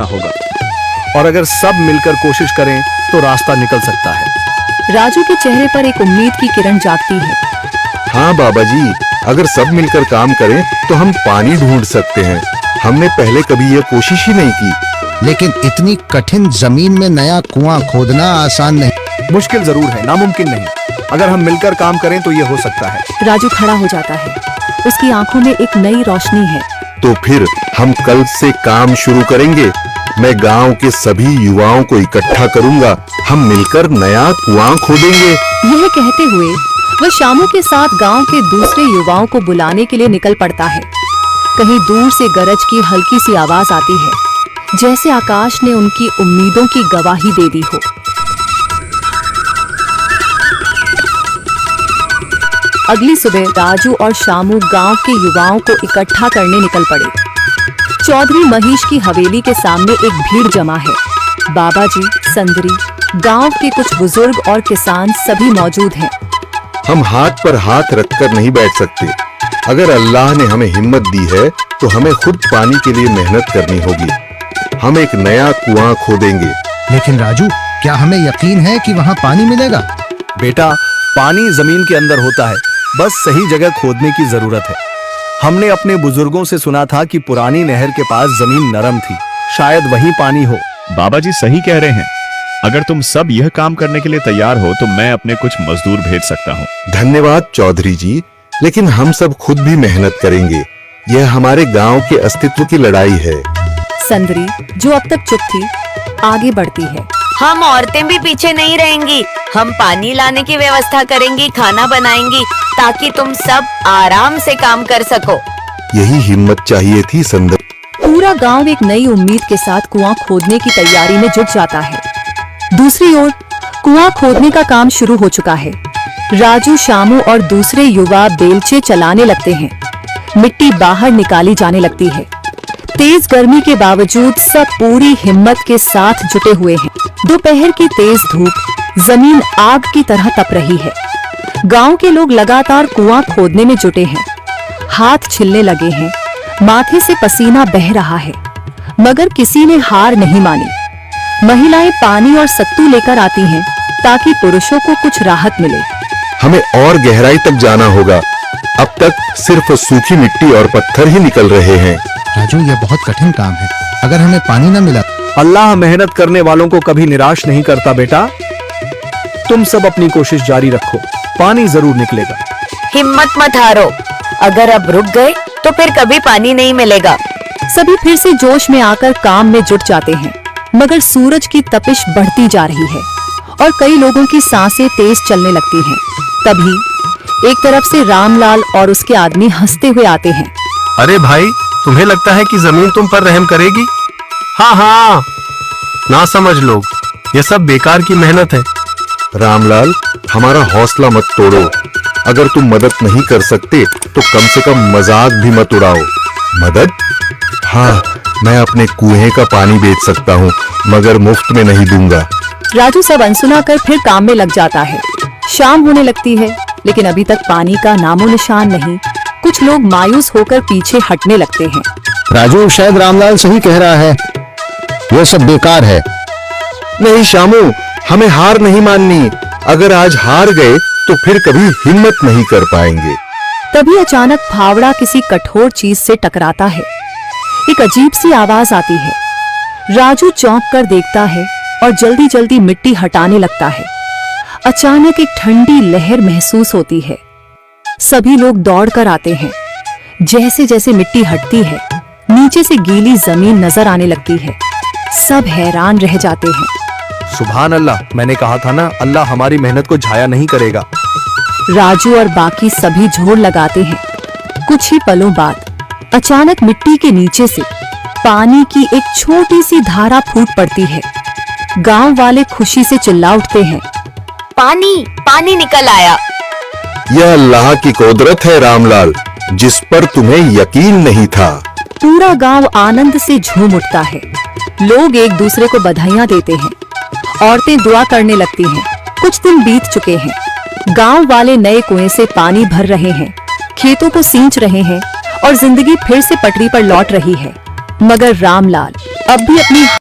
होगा, और अगर सब मिलकर कोशिश करें तो रास्ता निकल सकता है। राजू के चेहरे पर एक उम्मीद की किरण जागती है। हाँ बाबा जी, अगर सब मिलकर काम करें तो हम पानी ढूंढ सकते हैं। हमने पहले कभी यह कोशिश ही नहीं की। लेकिन इतनी कठिन जमीन में नया कुआं खोदना आसान नहीं। मुश्किल जरूर है, नामुमकिन नहीं। अगर हम मिलकर काम करें तो ये हो सकता है। राजू खड़ा हो जाता है, उसकी आंखों में एक नई रोशनी है। तो फिर हम कल से काम शुरू करेंगे। मैं गांव के सभी युवाओं को इकट्ठा करूंगा, हम मिलकर नया कुआं खोदेंगे। यह कहते हुए वह शामू के साथ गांव के दूसरे युवाओं को बुलाने के लिए निकल पड़ता है। कहीं दूर से गरज की हल्की सी आवाज आती है, जैसे आकाश ने उनकी उम्मीदों की गवाही दे दी हो। अगली सुबह राजू और शामू गांव के युवाओं को इकट्ठा करने निकल पड़े। चौधरी महेश की हवेली के सामने एक भीड़ जमा है। बाबा जी, संदरी, गांव के कुछ बुजुर्ग और किसान सभी मौजूद हैं। हम हाथ पर हाथ रखकर नहीं बैठ सकते। अगर अल्लाह ने हमें हिम्मत दी है तो हमें खुद पानी के लिए मेहनत करनी होगी। हम एक नया कुआं खोदेंगे। लेकिन राजू, क्या हमें यकीन है कि वहाँ पानी मिलेगा? बेटा, पानी जमीन के अंदर होता है, बस सही जगह खोदने की जरूरत है। हमने अपने बुजुर्गों से सुना था कि पुरानी नहर के पास जमीन नरम थी, शायद वहीं पानी हो। बाबा जी सही कह रहे हैं। अगर तुम सब यह काम करने के लिए तैयार हो तो मैं अपने कुछ मजदूर भेज सकता हूँ। धन्यवाद चौधरी जी, लेकिन हम सब खुद भी मेहनत करेंगे। यह हमारे गांव के अस्तित्व की लड़ाई है। संदरी, जो अब तक चुप थी, आगे बढ़ती है। हम औरतें भी पीछे नहीं रहेंगी। हम पानी लाने की व्यवस्था करेंगी, खाना बनाएंगी, ताकि तुम सब आराम से काम कर सको। यही हिम्मत चाहिए थी संदर। पूरा गांव एक नई उम्मीद के साथ कुआं खोदने की तैयारी में जुट जाता है। दूसरी ओर कुआं खोदने का काम शुरू हो चुका है। राजू, शामू और दूसरे युवा बेलचे चलाने लगते हैं। मिट्टी बाहर निकाली जाने लगती है। तेज गर्मी के बावजूद सब पूरी हिम्मत के साथ जुटे हुए हैं। दोपहर की तेज धूप जमीन आग की तरह तप रही है। गांव के लोग लगातार कुआं खोदने में जुटे हैं। हाथ छिलने लगे हैं, माथे से पसीना बह रहा है, मगर किसी ने हार नहीं मानी। महिलाएं पानी और सत्तू लेकर आती हैं ताकि पुरुषों को कुछ राहत मिले। हमें और गहराई तक जाना होगा। अब तक सिर्फ सूखी मिट्टी और पत्थर ही निकल रहे हैं। राजू, यह बहुत कठिन काम है। अगर हमें पानी न मिला? अल्लाह मेहनत करने वालों को कभी निराश नहीं करता बेटा। तुम सब अपनी कोशिश जारी रखो, पानी जरूर निकलेगा। हिम्मत मत हारो। अगर अब रुक गए तो फिर कभी पानी नहीं मिलेगा। सभी फिर से जोश में आकर काम में जुट जाते हैं, मगर सूरज की तपिश बढ़ती जा रही है और कई लोगों की सांसें तेज चलने लगती हैं। तभी एक तरफ से रामलाल और उसके आदमी हंसते हुए आते हैं। अरे भाई, तुम्हें लगता है कि जमीन तुम पर रहम करेगी? हाँ हाँ, ना समझ लोग, ये सब बेकार की मेहनत है। रामलाल, हमारा हौसला मत तोड़ो। अगर तुम मदद नहीं कर सकते तो कम से कम मजाक भी मत उड़ाओ। मदद? हाँ, मैं अपने कुएं का पानी बेच सकता हूँ, मगर मुफ्त में नहीं दूंगा। राजू सब अनसुना कर फिर काम में लग जाता है। शाम होने लगती है, लेकिन अभी तक पानी का नामो निशान नहीं। कुछ लोग मायूस होकर पीछे हटने लगते हैं। राजू, शायद रामलाल सही कह रहा है, यह सब बेकार है। नहीं शामू, हमें हार नहीं माननी। अगर आज हार गए तो फिर कभी हिम्मत नहीं कर पाएंगे। तभी अचानक फावड़ा किसी कठोर चीज से टकराता है। एक अजीब सी आवाज आती है। राजू चौंक कर देखता है और जल्दी जल्दी मिट्टी हटाने लगता है। अचानक एक ठंडी लहर महसूस होती है। सभी लोग दौड़कर आते हैं। जैसे जैसे मिट्टी हटती है, नीचे से गीली जमीन नजर आने लगती है। सब हैरान रह जाते हैं। सुभान अल्लाह, मैंने कहा था ना, अल्लाह हमारी मेहनत को जाया नहीं करेगा। राजू और बाकी सभी जोर लगाते हैं। कुछ ही पलों बाद अचानक मिट्टी के नीचे से पानी की एक छोटी सी धारा फूट पड़ती है। गांव वाले खुशी से चिल्ला उठते हैं। पानी, पानी निकल आया। यह अल्लाह की कुदरत है रामलाल, जिस पर तुम्हें यकीन नहीं था। पूरा गांव आनंद से झूम उठता है। लोग एक दूसरे को बधाइयां देते हैं। औरतें दुआ करने लगती हैं। कुछ दिन बीत चुके हैं। गांव वाले नए कुएं से पानी भर रहे हैं, खेतों को सींच रहे हैं और जिंदगी फिर से पटरी पर लौट रही है। मगर रामलाल अब भी अपनी